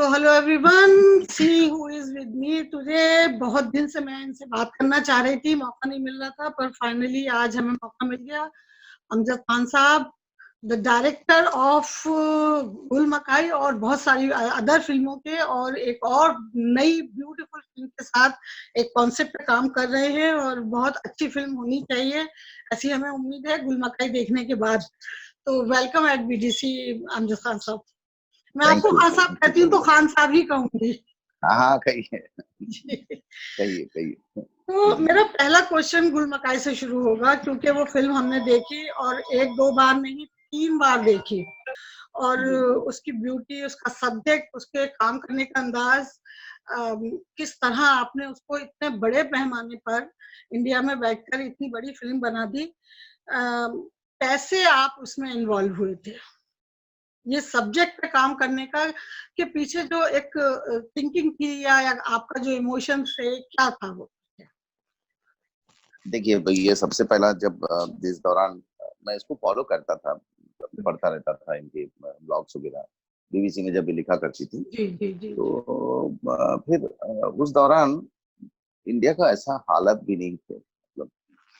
So hello everyone, see who is with me today. बहुत दिन से मैं इनसे बात करना चाह रही थी, मौका नहीं मिल रहा था, पर फाइनली आज हमें मौका मिल गया। अमजद खान साहब, द डायरेक्टर ऑफ गुल मकाई और बहुत सारी अदर फिल्मों के, और एक और नई ब्यूटीफुल फिल्म के साथ एक कॉन्सेप्ट पे काम कर रहे हैं, और बहुत अच्छी फिल्म होनी चाहिए, ऐसी हमें उम्मीद है गुल मकाई देखने के बाद। तो welcome eight BDC Amjad Khan साहब। मैं आपको खान साहब कहती हूँ तो खान साहब ही कहूंगी। हाँ कहिए कहिए कहिए। तो मेरा पहला क्वेश्चन गुल मकाई से शुरू होगा, क्योंकि वो फिल्म हमने देखी और एक दो बार नहीं 3 बार देखी, और उसकी ब्यूटी, उसका सब्जेक्ट, उसके काम करने का अंदाज, किस तरह आपने उसको इतने बड़े पैमाने पर इंडिया में बैठकर इतनी बड़ी फिल्म बना दी, कैसे आप उसमें इन्वॉल्व हुए थे, ये सब्जेक्ट पे काम करने का के पीछे जो एक थिंकिंग थी या आपका जो इमोशन थे, क्या था वो? देखिए भैया, सबसे पहला जब जिस दौरान मैं इसको फॉलो करता था, पढ़ता रहता था इनके ब्लॉग्स वगैरह, बीबीसी में जब भी लिखा करती थी, जी जी जी तो फिर उस दौरान इंडिया का ऐसा हालत भी नहीं थे, मतलब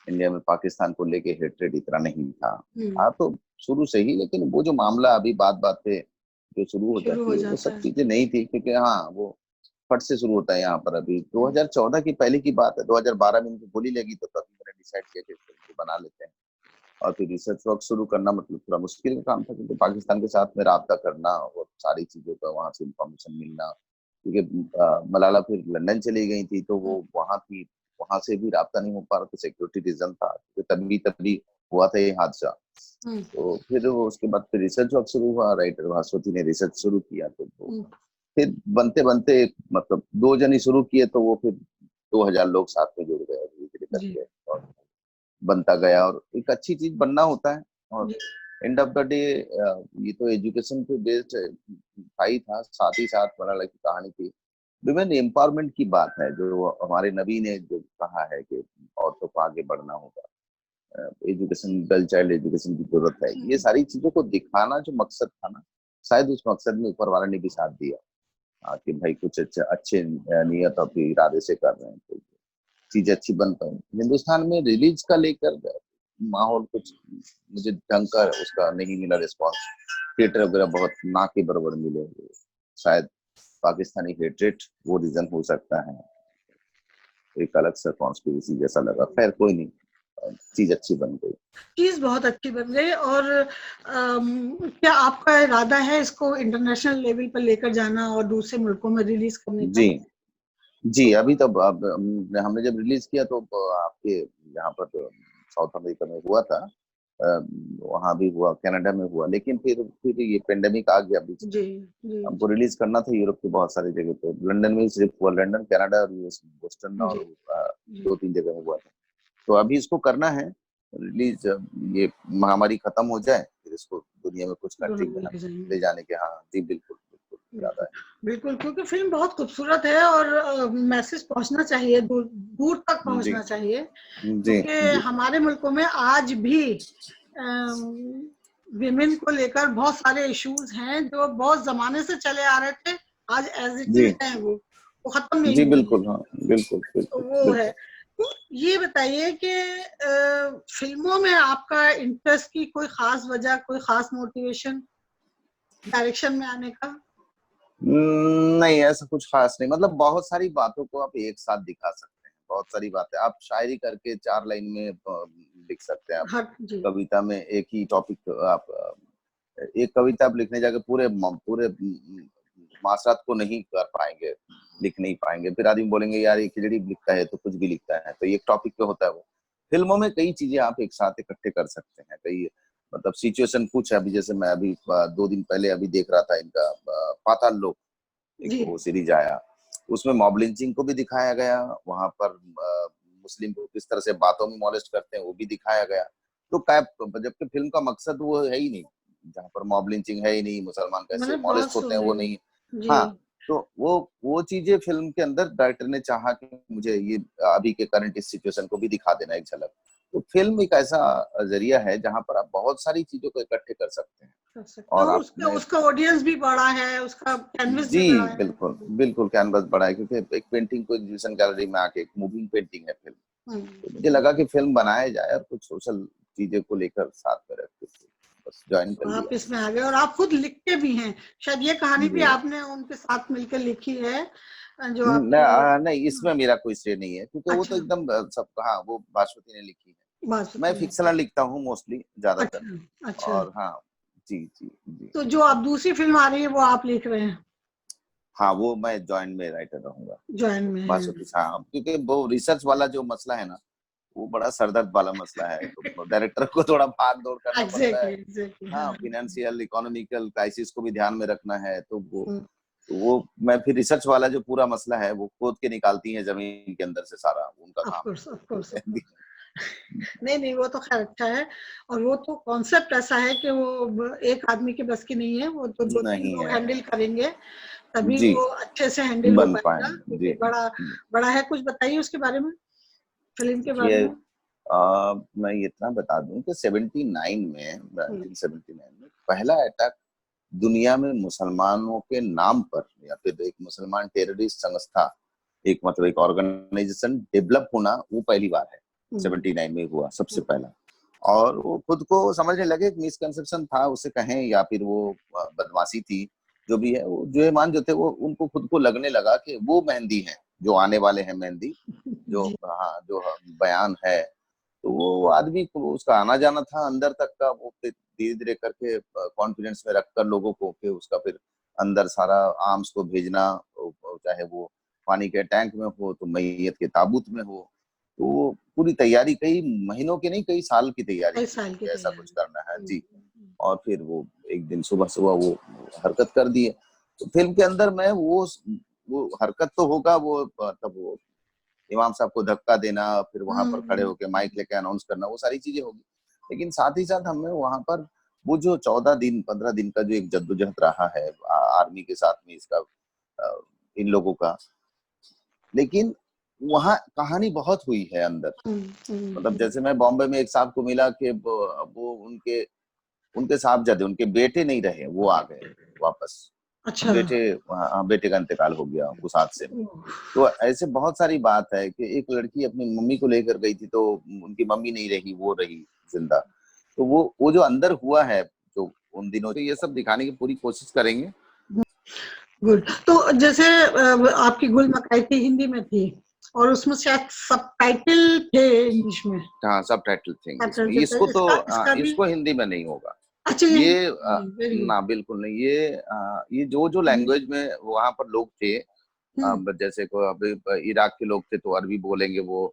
इंडिया में पाकिस्तान को लेके हेट्रेड इतना नहीं था। तो शुरू से ही, लेकिन वो जो मामला अभी बात बात पे जो शुरू हो जाती है, वो सब चीजें नहीं थी, क्योंकि हाँ वो फट से शुरू होता है यहाँ पर। अभी 2014 की पहले की बात है, 2012 में इनको गोली लगी तो तभी मैंने डिसाइड किया कि इसको बना लेते हैं। और फिर रिसर्च वर्क शुरू करना मतलब थोड़ा मुश्किल का काम था, क्योंकि पाकिस्तान के साथ में राब्ता करना और सारी चीजों का वहां से इंफॉर्मेशन मिलना, क्योंकि मलाला फिर लंदन चली गई थी, तो वो वहां थी, वहां से भी राब्ता नहीं हो पा रहा था, सिक्योरिटी रीजन था, तो तभी तभी हुआ था ये हादसा। तो फिर उसके बाद फिर रिसर्च वर्क शुरू हुआ, राइटर भास्वती ने रिसर्च शुरू किया, तो फिर बनते बनते मतलब 2 जन ही शुरू किए, तो वो फिर 2000 लोग साथ में जुड़ गए धीरे धीरे करके, और बनता गया, और एक अच्छी चीज बनना होता है। और एंड ऑफ द डे ये तो एजुकेशन पे बेस्ड ही था, साथ ही साथ मलाला की कहानी थी, विमेन एम्पावरमेंट की बात है, जो हमारे नबी ने जो कहा है कि औरतों को आगे बढ़ना होगा, एजुकेशन, गर्ल चाइल्ड एजुकेशन की जरूरत है, ये सारी चीजों को दिखाना जो मकसद था ना, शायद उस मकसद में ऊपर वाला ने भी साथ दिया कि भाई कुछ अच्छे नियत और इरादे से कर रहे हैं, तो चीज अच्छी बन पाए। हिंदुस्तान में रिलीज का लेकर माहौल कुछ मुझे ढंग का उसका नहीं मिला रिस्पॉन्स, थिएटर वगैरह बहुत ना के बराबर मिले, शायद पाकिस्तानी हेट्रेट वो रीजन हो सकता है, एक अलग सा कॉन्स्पिरेसी जैसा लगा। खैर कोई नहीं, चीज अच्छी बन गई, चीज बहुत अच्छी बन गई। और क्या आपका इरादा है इसको इंटरनेशनल लेवल पर लेकर जाना और दूसरे मुल्कों में रिलीज करने का? जी अभी तो अब हमने जब रिलीज किया तो आपके यहाँ पर तो साउथ अमेरिका में हुआ था, वहां भी हुआ, कनाडा में हुआ, लेकिन फिर ये पेंडेमिक आ गया बीच में। हमको रिलीज करना था यूरोप के बहुत सारी जगह पे, लंदन में सिर्फ हुआ, लंदन, कनाडा और यूएस, बोस्टन और 2-3 जगह में हुआ था। तो अभी इसको करना है रिलीज, ये महामारी खत्म हो जाए, फिर इसको दुनिया में कुछ कंट्री में ले जाने के। हाँ जी, बिल्कुल बिल्कुल इरादा है। बिल्कुल, क्योंकि फिल्म बहुत खूबसूरत है और मैसेज पहुंचना चाहिए, दूर दूर तक पहुंचना चाहिए, क्योंकि हमारे मुल्कों में आज भी विमेन को लेकर बहुत सारे इश्यूज हैं जो बहुत जमाने से चले आ रहे थे, आज एज इट इज है, वो खत्म नहीं हुए। बिल्कुल, हाँ बिल्कुल तो वो है। तो ये बताइए कि फिल्मों में आपका इंटरेस्ट की कोई खास वजह, कोई खास मोटिवेशन डायरेक्शन में आने का? नहीं, ऐसा कुछ खास नहीं, मतलब बहुत सारी बातों को आप एक साथ दिखा सकते हैं, बहुत सारी बातें आप शायरी करके 4 लाइन में लिख सकते हैं, आप कविता में एक ही टॉपिक, आप एक कविता आप लिखने जाके पूरे पूरे मासरात को नहीं कर पाएंगे, लिख नहीं पाएंगे, फिर आदमी बोलेंगे यार ये खिचड़ी लिखता है तो कुछ भी लिखता है, तो एक टॉपिक पे होता है वो। फिल्मों में कई चीजें आप एक साथ इकट्ठे कर सकते हैं, कई मतलब सिचुएशन कुछ है। अभी जैसे मैं अभी 2 दिन पहले अभी देख रहा था इनका पाताल लोक, एक वो सीरीज आया, उसमें मॉब लिंचिंग को भी दिखाया गया, वहां पर मुस्लिम को किस तरह से बातों में मॉलेस्ट करते हैं वो भी दिखाया गया। तो जबकि फिल्म का मकसद वो है ही नहीं, जहाँ पर मॉब लिंचिंग है ही नहीं, मुसलमान कैसे मॉलेस्ट होते हैं वो नहीं। हाँ, तो वो चीजें फिल्म के अंदर डायरेक्टर ने चाहा कि मुझे ये अभी के करंट इस सिचुएशन को भी दिखा देना एक झलक। तो फिल्म एक ऐसा जरिया है जहां पर आप बहुत सारी चीजों को इकट्ठे कर सकते हैं। कर सकते और हो, उसका आपने उसका ऑडियंस भी बड़ा है, उसका कैनवस जी भी बड़ा है। बिल्कुल बिल्कुल कैनवस बड़ा है, क्योंकि एक पेंटिंग को एग्जीबिशन गैलरी में आके एक मूविंग पेंटिंग है फिल्म, तो मुझे लगा कि फिल्म बनाया जाए और कुछ सोशल चीजें को लेकर साथ में रखते थे, बस ज्वाइन कर तो आप लिया। इसमें आ गए और आप खुद लिखते भी हैं, शायद ये कहानी भी जी आपने उनके साथ मिलकर लिखी है, जो आपके। नहीं, इसमें मेरा कोई श्रेय नहीं है, क्योंकि वो तो अच्छा, एकदम सब, हाँ वो बासुती ने लिखी है। मैं बासुती ने। फिक्शनल लिखता हूँ मोस्टली, ज्यादातर। अच्छा, अच्छा। और हाँ, जी जी जी। तो जो अब दूसरी फिल्म आ रही है वो आप लिख रहे हैं? हाँ, वो मैं जॉइंट में राइटर रहूंगा, जॉइन में है। बासुती। हाँ, क्योंकि वो रिसर्च वाला जो मसला है ना, वो बड़ा सरदर्द वाला मसला है, तो डायरेक्टर को थोड़ा भाग दौड़ करना पड़ता है। एग्जैक्टली, एग्जैक्टली, हाँ। हाँ, फाइनेंशियल इकोनॉमिकल क्राइसिस को भी ध्यान में रखना है, हम्म, तो वो मैं फिर रिसर्च वाला जो पूरा मसला है वो खोद के निकालती है जमीन के अंदर से, सारा उनका ऑफ काम कोर्स, ऑफ है। Course, of course. नहीं, नहीं, वो तो खैर अच्छा है। और वो तो कॉन्सेप्ट ऐसा है कि वो एक आदमी के बस की नहीं है, वो तो दो तीन नहीं लोग है। हैंडल करेंगे, तभी जी, वो अच्छे से हैंडल हो बन पाएगा, पाएंगे जी। क्योंकि बड़ा बड़ा है। कुछ बताइए उसके बारे में, फिल्म के बारे ये में। मैं इतना बता दूं कि 79 में, हम्म, 1979 में पहला अटैक दुनिया में मुसलमानों के नाम पर, या फिर एक मुसलमान टेररिस्ट संस्था, एक मतलब एक ऑर्गेनाइजेशन डेवलप होना, वो पहली बार है। हम्म, 79 में हुआ सबसे हम्म, पहला। और वो खुद को समझने लगे, एक मिसकंसेप्शन था उसे कहें, या फिर वो बदमाशी थी, जो भी है, वो जो ईमान जो थे, वो उनको खुद को लगने लगा कि वो मेहंदी है, जो आने वाले हैं मेहंदी, जो जी, हाँ जो बयान है। तो वो आदमी को उसका आना जाना था अंदर तक का, वो फिर धीरे धीरे करके कॉन्फिडेंस में रखकर लोगों को, कि उसका फिर अंदर सारा आर्म्स को भेजना, चाहे वो पानी के टैंक में हो, तो मैयत के ताबूत में हो, तो वो पूरी तैयारी कई महीनों की नहीं, कई साल की तैयारी कई थी साल की कि ऐसा कुछ तैयारी। करना है जी। और फिर वो एक दिन सुबह सुबह वो हरकत कर दिए। तो फिल्म के अंदर में वो हरकत तो होगा, वो तब वो इमाम साहब को धक्का देना, फिर वहां पर खड़े होकर माइक लेके अनाउंस करना, वो सारी चीजें होगी। लेकिन साथ ही साथ हमें वहां पर वो जो 14 दिन 15 दिन का जो एक जद्दोजहद रहा है आर्मी के साथ में इसका, अ, इन लोगों का, लेकिन वहाँ कहानी बहुत हुई है अंदर। मतलब जैसे मैं बॉम्बे में एक साहब को मिला कि वो उनके उनके साहबजादे, उनके बेटे नहीं रहे, वो आ गए वापस। अच्छा। बेटे, हाँ, बेटे का इंतकाल हो गया उस हादसे में। तो ऐसे बहुत सारी बात है कि एक लड़की अपनी मम्मी को लेकर गई थी, तो उनकी मम्मी नहीं रही, वो रही जिंदा। तो वो जो अंदर हुआ है, जो उन दिनों, तो ये सब दिखाने की पूरी कोशिश करेंगे। गुड। तो जैसे आपकी गुल मकाई थी, हिंदी में थी, और उसमें शायद सबटाइटल थे इंग्लिश में। हाँ, सब टाइटल थे इंग्लिश में। सबटाइटल थे, इसका इसका भी। इसको हिंदी में नहीं होगा। अच्छा, ये ये वेरी गुड। ना बिल्कुल नहीं, ये जो जो लैंग्वेज में वहां पर लोग थे, हम्म। जैसे को अभी इराक के लोग थे तो अरबी बोलेंगे वो,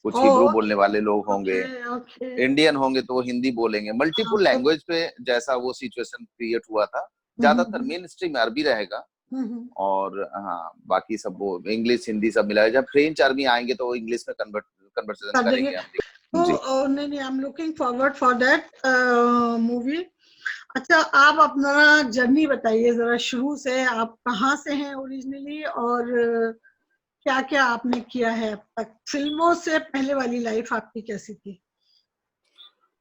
कुछ हिब्रू बोलने ओके, वाले लोग होंगे, ओके, ओके। इंडियन होंगे तो वो हिंदी बोलेंगे, हाँ, मल्टीपल सब। लैंग्वेज पे जैसा वो सिचुएशन क्रिएट हुआ था। ज्यादातर मेन स्ट्रीम अरबी रहेगा, हम्म। और हाँ बाकी सब वो इंग्लिश हिंदी सब मिलाया। जब फ्रेंच आर्मी आएंगे तो वो इंग्लिश में कन्वर्सेशन कर देंगे। करेंगे हम। तो जी, नहीं, नहीं, I am looking forward for that movie. अच्छा, आप अपना जर्नी बताइए जरा, शुरू से आप कहाँ से हैं ओरिजिनली, और क्या क्या आपने किया है अब तक, फिल्मों से पहले वाली लाइफ आपकी कैसी थी?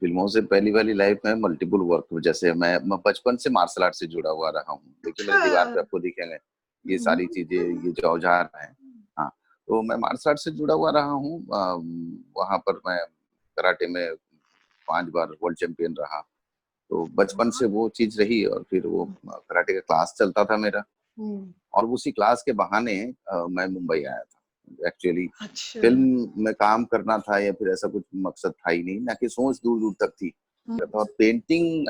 फिल्मों से पहली वाली लाइफ में मल्टीपल वर्क, जैसे मैं बचपन से मार्शल आर्ट से जुड़ा हुआ रहा हूँ। देखिए अच्छा। मेरे दीवार पे आपको दिखेंगे ये सारी चीजें, ये जो औजार हैं। हाँ, तो मैं मार्शल आर्ट से जुड़ा हुआ रहा हूँ। वहां पर मैं कराटे में 5 बार वर्ल्ड चैंपियन रहा। तो बचपन से वो चीज रही, और फिर वो कराटे का क्लास चलता था मेरा, हम्म। और उसी क्लास के बहाने मैं मुंबई आया था। एक्चुअली अच्छा। फिल्म में काम करना था, या फिर ऐसा कुछ मकसद था ही नहीं, ना कि सोच दूर दूर तक थी। और पेंटिंग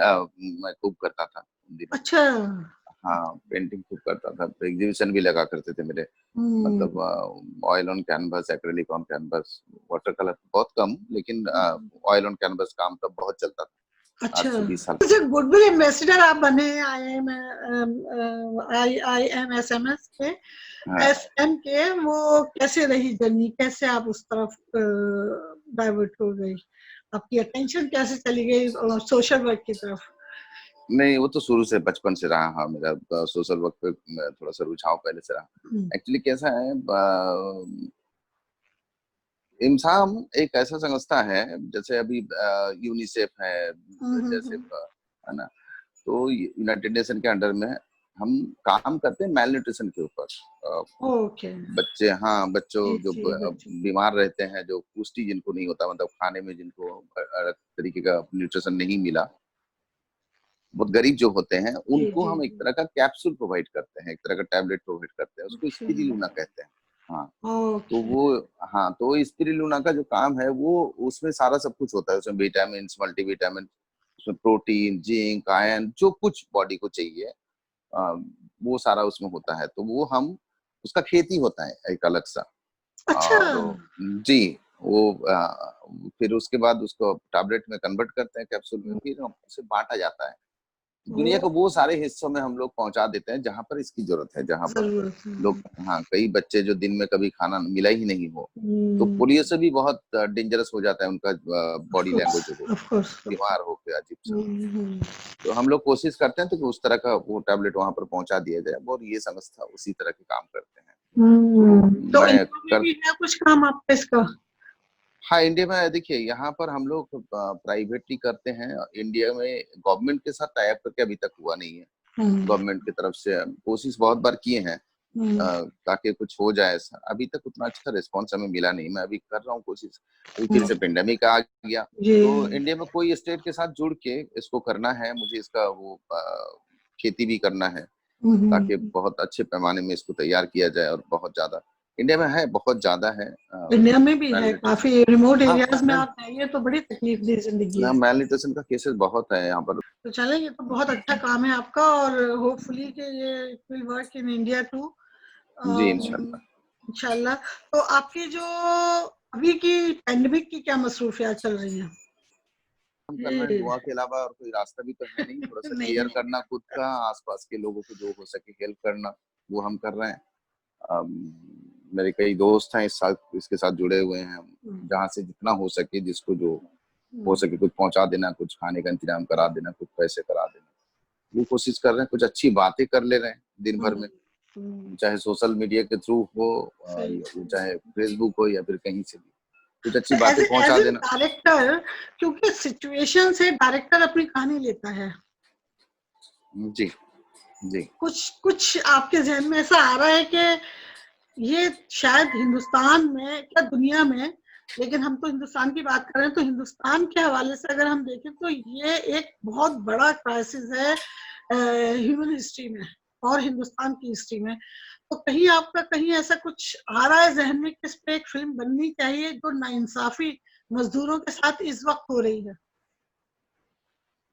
मैं खूब करता था उन दिनों। अच्छा। हाँ, पेंटिंग खूब करता था, तो एग्जीबिशन भी लगा करते थे मेरे। हम्म। मतलब oil on canvas, acrylic on canvas, water colour बहुत कम, लेकिन ऑयल ऑन कैनवस काम तब बहुत चलता था, आज अच्छा। से 20 साल जैसे पहले। गुडविल एम्बेसडर आप बने I M S M S के, हाँ, एस एम के, वो कैसे रही जर्नी, कैसे आप उस तरफ डाइवर्ट हो गई, आपकी अटेंशन कैसे चली गई सोशल वर्क की तरफ? नहीं, वो तो शुरू से बचपन से रहा। हाँ, मेरा सोशल वर्क पे थोड़ा सा रुझाव पहले से रहा। हम्म, एक्चुअली कैसा है, इमसाम एक ऐसा संस्था है, जैसे अभी यूनिसेफ है, हम्म, जैसे है ना, तो यूनाइटेड नेशन के अंडर में हम काम करते हैं मेल न्यूट्रिशन के ऊपर। ओके। बच्चे, हाँ, बच्चों जी जो जी बच्चों। बीमार रहते हैं, जो पुष्टि जिनको नहीं होता, मतलब खाने में जिनको अलग तरीके का न्यूट्रिशन नहीं मिला, बहुत गरीब जो होते हैं, जी उनको जी हम एक जी। तरह का कैप्सूल प्रोवाइड करते हैं, एक तरह का टैबलेट प्रोवाइड करते हैं, उसको ओके स्पिरुलिना कहते हैं। हाँ, तो ओके। वो, हाँ, तो स्पिरुलिना का जो काम है वो, उसमें सारा सब कुछ होता है, उसमें विटामिन, मल्टीविटामिन, उसमें प्रोटीन, जिंक, आयरन, जो कुछ बॉडी को चाहिए, अ, वो सारा उसमें होता है। तो वो हम, उसका खेती होता है एक अलग सा। अच्छा। और जी, वो फिर उसके बाद उसको टैबलेट में कन्वर्ट करते हैं, कैप्सूल में, फिर हम उसे बांटा जाता है। ओ, दुनिया के वो सारे हिस्सों में हम लोग पहुंचा देते हैं जहां पर इसकी जरूरत है, जहां पर जरूरत है। लोग, हाँ, कई बच्चे जो दिन में कभी खाना मिला ही नहीं हो, तो हम्म, पोलियो से भी बहुत डेंजरस हो जाता है उनका ऑफ बॉडी कोर्स लैंग्वेज, वो ऑफ कोर्स ऑफ बीमार होकर अजीब सा। कोर्स। तो हम लोग कोशिश करते हैं तो कि उस तरह का वो टैबलेट वहां पर पहुंचा दिया जाए, और ये संस्था उसी तरह के काम करते हैं। तो तो मैं इंडिया में कर भी है कुछ काम आपका इसका? हाँ, इंडिया में देखिए, यहाँ पर हम लोग प्राइवेटली करते हैं। इंडिया में गवर्नमेंट के साथ टाई अप करके अभी तक हुआ नहीं है। हम्म गवर्नमेंट की तरफ से कोशिश बहुत बार किए हैं, हम्म ताकि कुछ हो जाए ऐसा। अभी तक उतना अच्छा रिस्पॉन्स हमें मिला नहीं। मैं अभी कर रहा हूँ कोशिश। अभी फिर हम्म, से पेंडेमिक आ गया, जी। तो इंडिया में कोई स्टेट के साथ जुड़ के इसको करना है मुझे। इसका वो खेती भी करना है, ताकि हम्म। बहुत अच्छे पैमाने में इसको तैयार किया जाए। और बहुत ज्यादा इंडिया में है, बहुत ज्यादा है इंडिया में भी है, malnutrition। काफी रिमोट हाँ, एरियाज में है आप जाइए तो बड़ी तकलीफ दी जिंदगी ना, है। मेल न्यूट्रिशन का केसेस बहुत है यहाँ पर। तो चलें, ये तो बहुत अच्छा काम है आपका, और होपफुली कि ये will work in India too, जी, इंशाल्लाह। इंशाल्लाह। तो आपकी जो अभी की पैंडेमिक की क्या मसरूफियात चल रही हैं? काम करना है, ये दुआ के अलावा और कोई रास्ता भी तो है नहीं। थोड़ा सा नहीं केयर है। करना खुद का, आसपास के लोगों को जो हो सके हेल्प करना, वो हम कर रहे हैं। अम, मेरे कई दोस्त हैं इस साथ, इसके साथ जुड़े हुए हैं। हम हम्म, जहाँ से जितना हो सके, जिसको जो हो हम्म, सके, कुछ पहुंचा देना, कुछ खाने का इंतजाम करा देना, कुछ पैसे करा देना, वो कोशिश कर रहे हैं। कुछ अच्छी बातें कर ले रहे हैं दिन भर हम्म, में, हम्म, चाहे सोशल मीडिया के थ्रू हो, सही या वो सही। चाहे फेसबुक हो, या फिर कहीं से भी कुछ अच्छी तो बातें एज पहुंचा एन देना। डायरेक्टर, क्योंकि सिचुएशन से डायरेक्टर अपनी कहानी लेता है, जी, जी, कुछ कुछ आपके जहन में ऐसा आ रहा है कि ये शायद हिंदुस्तान में, क्या दुनिया में, लेकिन हम तो हिंदुस्तान की बात कर रहे हैं, तो हिंदुस्तान के हवाले से अगर हम देखें तो ये एक बहुत बड़ा क्राइसिस है ह्यूमन हिस्ट्री में और हिंदुस्तान की हिस्ट्री में। तो कहीं आपका कहीं ऐसा कुछ आ रहा है जहन में कि इस पे एक फिल्म बननी चाहिए, जो नाइंसाफी मजदूरों के साथ इस वक्त हो रही है?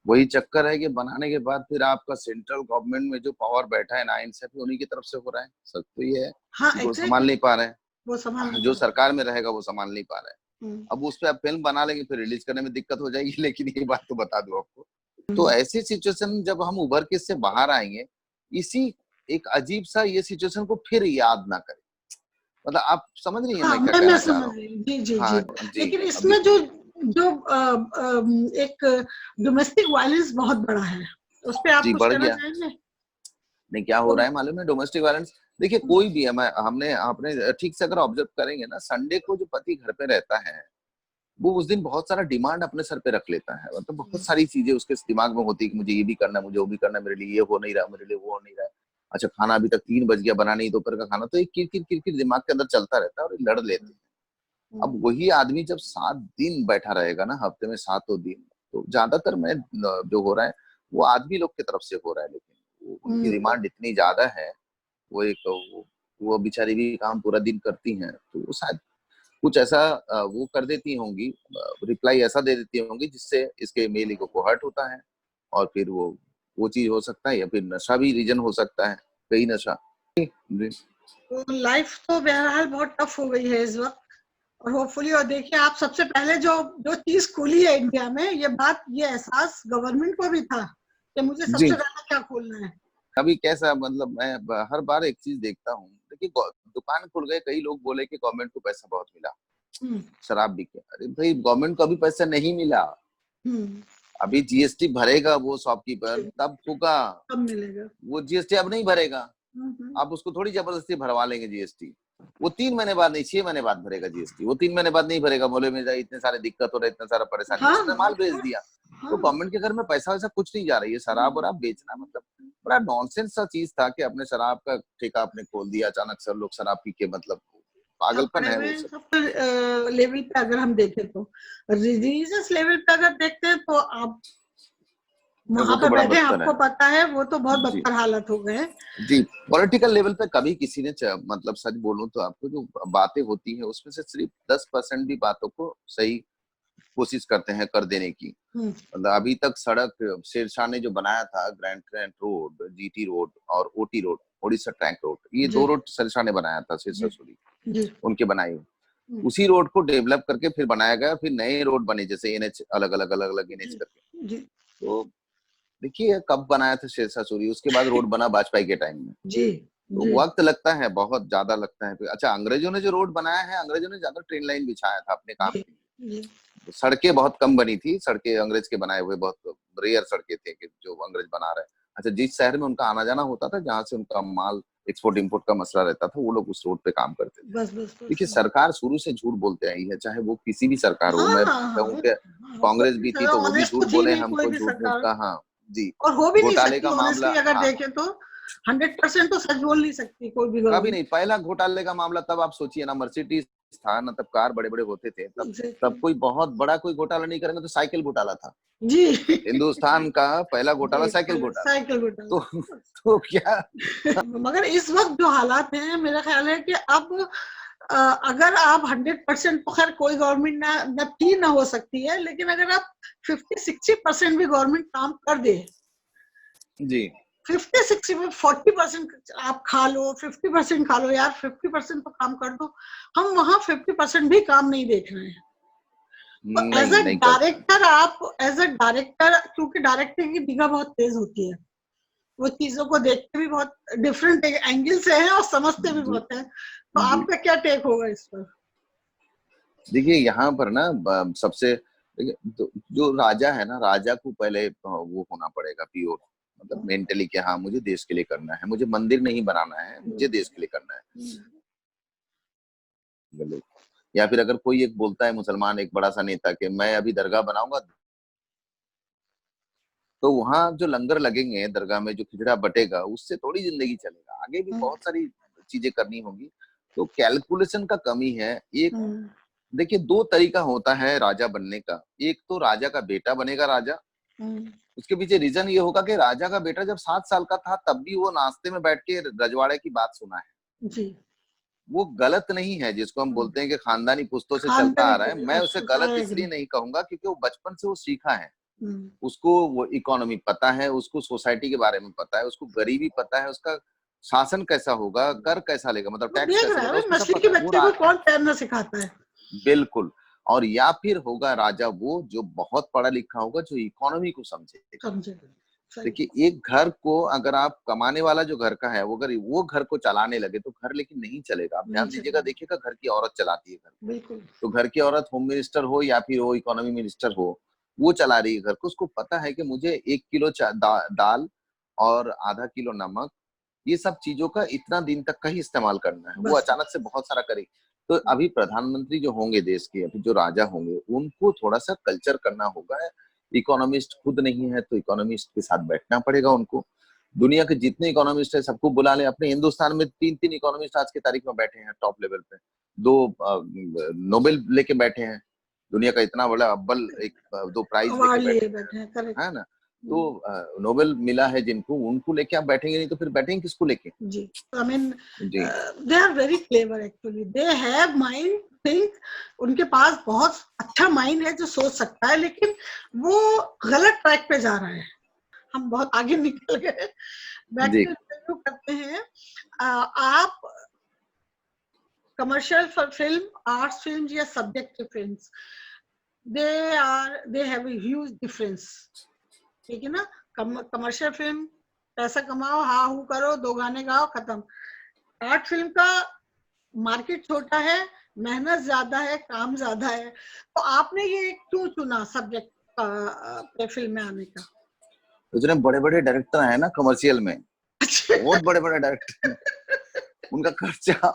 वही चक्कर है कि बनाने के बाद फिर आपका सेंट्रल गवर्नमेंट में जो पावर बैठा है नाइंसाफी उन्हीं की तरफ से हो रहा है। सच तो ये है हाँ कि वो संभाल एग्जैक्टली, नहीं पा रहे वो संभाल हैं। नहीं जो पा सरकार में रहेगा वो संभाल नहीं पा रहे हैं। रहे। अब उस पर आप फिल्म बना लेंगे, फिर रिलीज करने में दिक्कत हो जाएगी। लेकिन ये बात तो बता दूं आपको, तो हम्म। ऐसी सिचुएशन जब हम उभर के इससे बाहर आएंगे, इसी एक अजीब सा ये सिचुएशन को फिर याद ना करें। मतलब आप समझ रही है हाँ, मैं क्या मैं कहना चाह रहा समझ हूँ? रही हूँ। जी जी जी। हाँ जी। लेकिन अभी इसमें जो जो एक डोमेस्टिक वायलेंस बहुत बड़ा है, उस पे आप जी, कुछ बढ़ कहना गया। चाहेंगे? नहीं, क्या हो रहा है मालूम है? डोमेस्टिक वायलेंस, देखिए, हम्म, कोई भी है, मैं हमने आपने ठीक से अगर ऑब्जर्व करेंगे ना, संडे को जो पति घर पे रहता है, वो उस दिन बहुत सारा डिमांड अपने सर पे रख लेता है। मतलब बहुत सारी चीजें उसके दिमाग में होती है कि मुझे ये भी करना है, मुझे वो भी करना है, मेरे लिए ये हो नहीं रहा, मेरे लिए वो हो नहीं रहा है। अच्छा, खाना अभी तक 3 बज गया, बना नहीं दोपहर का खाना, तो एक किरकिर किरकिर दिमाग के अंदर चलता रहता है और ये लड़ लेते हैं। अब वही आदमी जब 7 दिन बैठा रहेगा ना, हफ्ते में 7 दिन, तो ज्यादातर मैं जो हो रहा है वो आदमी लोग की तरफ से हो रहा है। लेकिन उनकी हम्म, डिमांड इतनी ज्यादा है, वो एक वो बेचारी भी काम पूरा दिन करती हैं, तो वो शायद कुछ ऐसा वो कर देती होंगी, रिप्लाई ऐसा दे देती होंगी जिससे इसके मेल ईगो को हर्ट होता है। और फिर वो चीज हो सकता है, या फिर नशा भी रीजन हो सकता है, कई नशा। जी, तो लाइफ तो बहरहाल बहुत टफ हो गई है इस वक्त, और होपफुली, और देखिए आप सबसे पहले जो जो चीज खोली है इंडिया में, ये बात, ये एहसास गवर्नमेंट को भी था कि मुझे सबसे जी। पहले क्या खोलना है। अभी कैसा, मतलब मैं हर बार एक चीज देखता हूँ। देखिए, दुकान खुल गए, कई लोग बोले कि गवर्नमेंट को पैसा बहुत मिला, हम्म शराब बिके। अरे भाई, गवर्नमेंट को अभी पैसा नहीं मिला। हम्म। अभी जीएसटी भरेगा वो शॉपकीपर, जी, तब होगा। कब मिलेगा? वो जीएसटी अब नहीं भरेगा। हम्म। आप उसको थोड़ी जबरदस्ती भरवा लेंगे जीएसटी। वो 3 महीने बाद नहीं, 6 महीने बाद भरेगा जीएसटी। वो 3 महीने बाद नहीं भरेगा, बोले में जाए इतने सारे दिक्कत हो रहे, इतना सारा परेशानी, हाँ उसने हाँ माल of बेच course, दिया। तो गवर्नमेंट के घर में पैसा वैसा कुछ नहीं जा रही है। शराब वराब बेचना मतलब बड़ा नॉनसेंस सा चीज था कि अपने शराब का ठेका आपने खोल दिया, अचानक सब लोग शराब पी के, मतलब पागलपन है वो सब। सब लेवल पे अगर हम देखें तो रिलीजियस लेवल पे अगर देखते हैं तो आप वहां वो तो पे बड़ा बैठे बदतर है आपको पता है वो तो बहुत जी। बदतर हालत हो गए। जी, पॉलिटिकल लेवल पे कभी किसी ने मतलब सच बोलूं तो आपको जो बातें होती है उसमें से सिर्फ 10% भी बातों को सही कोशिश करते हैं कर देने की। मतलब अभी तक सड़क शेरशाह ने जो बनाया था, Grand Trunk Road, GT Road और OT Road, Odisha Trunk Road, ये जी 2 रोड शेरशाह ने बनाया था, शेरशाह जी सूरी जी उनके बनाए हुए। उसी रोड को डेवलप करके फिर बनाया गया, फिर नए रोड बने जैसे एनएच, अलग अलग अलग अलग एनएच जी करके। जी तो देखिए कब बनाया था शेरशाह सूरी, उसके बाद रोड बना वाजपेयी के टाइम में। जी तो जी वक्त लगता है, बहुत ज्यादा लगता है। अच्छा, अंग्रेजों ने जो रोड बनाया है, अंग्रेजों ने ज्यादा ट्रेन लाइन बिछाया था अपने काम जी के लिए। जी सड़कें बहुत कम बनी थी, सड़कें अंग्रेज के बनाए हुए बहुत रेयर सड़कें थे कि जो अंग्रेज बना रहे। अच्छा, जिस शहर में उनका आना जाना होता था, जहां से उनका माल एक्सपोर्ट इंपोर्ट का मसला रहता था, वो लोग उस रोड पे काम करते थे। बस बस बस देखिए सरकार शुरू से झूठ बोलते आई है, चाहे वो किसी भी सरकार हो। हाँ मैं हाँ हाँ कहूँ कि कोई कांग्रेस भी भी थी तो वो भी ऑनेस्ट झूठ तो थी बोले, नहीं कोई हमको भी झूठ मूठ सरकार, का, हाँ जी। और हो भी नहीं घोटाले सकती का मामला, ऑनेस्टली अगर हाँ, देखें तो 100% तो सच बोल नहीं सकती कोई भी कभी गवर्नमेंट। नहीं। पहला घोटाले का मामला तब आप सोचिए ना, मर्सिडीज था ना, तब कार बड़े बड़े होते थे, तब तब एग्जैक्टली कोई बहुत बड़ा कोई घोटाला नहीं करेंगे तो साइकिल घोटाला था। जी हिंदुस्तान का पहला घोटाला जी साइकिल पहले घोटाला। साइकिल तो घोटाला। तो क्या। मगर इस वक्त जो हालात हैं मेरा ख्याल है कि अब अगर आप 100% तो खैर कोई गवर्नमेंट ना की ना हो सकती है, लेकिन अगर आप 50-60% भी गवर्नमेंट काम कर दे, जी 50-60 में 40% आप खा लो, 50% खा लो यार, 50% तो काम कर दो। हम वहां 50% भी काम नहीं देख रहे हैं। तो एज नहीं, अ नहीं करते हैं। डायरेक्टर आप एज अ डायरेक्टर, क्योंकि डायरेक्टर की निगाह बहुत तेज होती है, वो चीजों को देखते भी बहुत डिफरेंट एंगल से है और समझते भी जी बहुत है। तो जी। आपका क्या टेक होगा इस पर? देखिए यहाँ पर ना सबसे देखिए, जो राजा है ना, राजा को पहले वो होना पड़ेगा प्योर, मतलब मेंटली कि हाँ मुझे देश के लिए करना है, मुझे मंदिर नहीं बनाना है, मुझे देश के लिए करना है। बोलो। या फिर अगर कोई एक बोलता है मुसलमान, एक बड़ा सा नेता, कि मैं अभी दरगाह बनाऊंगा, तो वहां जो लंगर लगेंगे दरगाह में, जो खिचड़ा बटेगा, उससे थोड़ी जिंदगी चलेगा। आगे भी बहुत सारी चीजें करनी होगी। तो कैलकुलेशन का कमी है। एक देखिए 2 तरीका होता है राजा बनने का। एक तो राजा का बेटा बनेगा राजा। उसके पीछे रीजन ये होगा कि राजा का बेटा जब 7 साल का था तब भी वो नाश्ते में बैठ के रजवाड़े की बात सुना है। जी वो गलत नहीं है, जिसको हम बोलते हैं कि खानदानी पुश्तों से चलता आ खानदानी रहा है। मैं उसे गलत आई इसलिए एग्री। नहीं कहूंगा क्योंकि वो बचपन से वो सीखा है। उसको वो इकोनॉमी पता है, उसको सोसाइटी के बारे में पता है, उसको गरीबी पता है, उसका शासन कैसा होगा, कर कैसा लेगा, मतलब वो टैक्स देख कैसा रहा है लेगा, भाई, उसको सब मछली के पता है। बच्चे को कौन तैरना सिखाता है। बिल्कुल। और या फिर होगा राजा वो जो बहुत पढ़ा लिखा होगा, जो इकोनॉमी को समझेगा। समझे सही। देखिए एक घर को अगर आप कमाने वाला जो घर का है, वो अगर वो घर को चलाने लगे तो घर लेकिन नहीं चलेगा। आप नहीं ध्यान दीजिएगा, चलेगा देखिएगा घर की औरत चलाती है घर। बिल्कुल। तो घर की औरत होम मिनिस्टर हो या फिर वो इकोनॉमी मिनिस्टर हो, वो चला रही है घर को। उसको पता है कि मुझे 1 किलो दाल और आधा किलो नमक, ये सब चीजों का इतना दिन तक का ही इस्तेमाल करना है। वो बस अचानक से बहुत सारा करेगी। तो अभी प्रधानमंत्री जो होंगे देश के, अभी जो राजा होंगे, उनको थोड़ा सा कल्चर करना होगा। इकोनॉमिस्ट खुद नहीं है तो इकोनॉमिस्ट के साथ बैठना पड़ेगा उनको। दुनिया के जितने इकोनॉमिस्ट है सबको बुला ले। अपने हिंदुस्तान में 3-3 इकोनॉमिस्ट आज की तारीख में बैठे हैं टॉप लेवल पे। 2 नोबेल लेके बैठे हैं। दुनिया का इतना बड़ा अव्वल एक 2 प्राइज लेके अवार्ड लिए बैठे हैं, बैठे हैं, करेक्ट। है ना? तो नोबेल मिला है जिनको, उनको लेके आप बैठेंगे नहीं तो फिर बैठेंगे किसको लेके? जी आई मीन जी they are very clever actually, they have mind think, उनके पास बहुत अच्छा माइंड है जो सोच सकता है, लेकिन वो गलत ट्रैक पे जा रहा है। हम बहुत आगे निकल गए। बैक जी टू इंटरव्यू करते हैं। आप कमर्शियल फिल्म, आर्ट्स फिल्म या subjective films, they have a huge difference, ठीक है ना? कमर्शियल फिल्म, पैसा कमाओ, हा हू करो, 2 गाने गाओ, खत्म। आर्ट फिल्म का मार्केट छोटा है, मेहनत ज्यादा है, काम ज्यादा है। तो आपने ये क्यों चुना सब्जेक्ट पे फिल्म में आने का? इतने बड़े बड़े डायरेक्टर हैं ना कमर्शियल में, बहुत बड़े बड़े डायरेक्टर, उनका खर्चा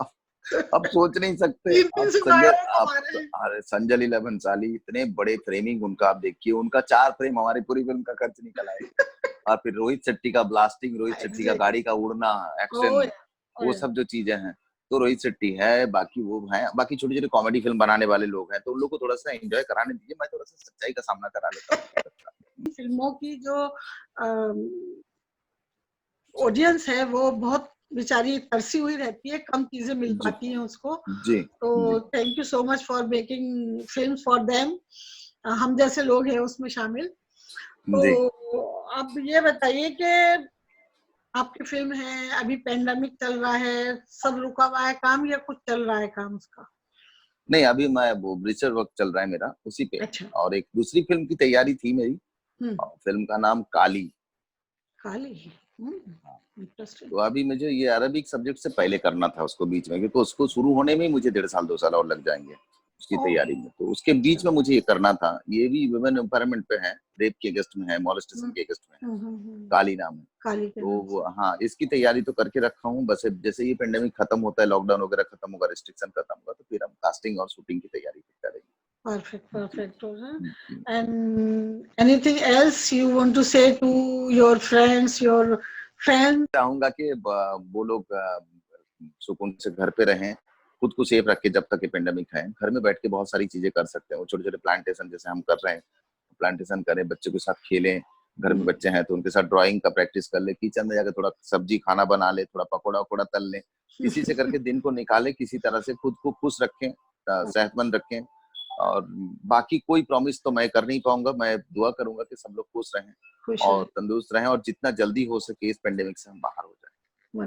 अब सोच नहीं सकते। तीन तीन अब सौ संजय, डायलॉग आप हमारे हैं। अरे संजय लीला भंसाली इतने बड़े फ्रेमिंग उनका, आप देखिए उनका 4 फ्रेम हमारी पूरी फिल्म का खर्च निकल आएगा। और फिर रोहित शेट्टी का ब्लास्टिंग, रोहित शेट्टी का गाड़ी एग्जैक्टली। का उड़ना, ओ एक्शन, या, ओ वो या। सब जो चीजें हैं, तो रोहित शेट्टी है, बाकी वो है, बाकी छोटी छोटी कॉमेडी फिल्म बनाने वाले लोग हैं, तो उन लोग को थोड़ा सा एंजॉय कराने दीजिए, मैं थोड़ा सा सच्चाई का सामना करा लेता हूँ, दिक्कत का। फिल्मों की जो ऑडियंस है वो बहुत बेचारी तरसी हुई रहती है, कम चीजें मिल जी पाती हैं उसको। जी तो जी thank you so much for making film for them, हम जैसे लोग हैं उसमें शामिल। तो जी। अब ये बताइए कि आपकी फिल्म है, अभी पेंडेमिक चल रहा है, सब रुका हुआ है काम या कुछ चल रहा है काम उसका? नहीं, अभी मैं वो रिसर्च वर्क चल रहा है मेरा उसी पे। अच्छा। और एक दूसरी फिल्म की तैयारी थी मेरी, हम्म। और फिल्म का नाम काली। काली। हाँ, इंटरेस्टिंग। तो अभी मुझे ये अरबिक सब्जेक्ट से पहले करना था उसको बीच में, क्योंकि उसको शुरू होने में ही मुझे 1.5 साल 2 साल और लग जाएंगे उसकी ओह। तैयारी में, तो उसके अच्छा। बीच में मुझे ये करना था। ये भी वुमेन एम्पावरमेंट पे है, रेप के अगेंस्ट में है, मोलेस्टेशन हम्म के अगेंस्ट में है, हम्म। काली नाम है। काली के तो नाम से। हाँ, इसकी तैयारी तो करके रखा हूँ, बस अब जैसे ये पेंडेमिक खत्म होता है, लॉकडाउन वगैरह खत्म होगा, रिस्ट्रिक्शन खत्म होगा, तो फिर हम कास्टिंग और शूटिंग की तैयारी करेंगे। Perfect, ji perfect. Okay. Ji. And anything else you want to say to your friends, your fans? चाहूंगा कि वो लोग सुकून से घर पे रहें, खुद को सेफ रख के, जब तक ये पेंडेमिक है घर में बैठ के बहुत सारी चीजें कर सकते हैं। वो छोटे छोटे प्लांटेशन जैसे हम कर रहे हैं, प्लांटेशन करें, बच्चों के साथ खेलें, घर में बच्चे हैं तो उनके साथ ड्राइंग का प्रैक्टिस कर ले, किचन में जाकर थोड़ा सब्जी खाना बना ले, थोड़ा पकौड़ा वकौड़ा तल ले, इसी से करके दिन को निकाले, किसी तरह से खुद को खुश रखें, सेहतमंद रखें। और बाकी कोई प्रॉमिस तो मैं कर नहीं पाऊंगा, मैं दुआ करूंगा कि सब लोग खुश रहें खुश और रहे। तंदुरुस्त रहें, और जितना जल्दी हो सके इस पेंडेमिक से हम बाहर हो जाएं।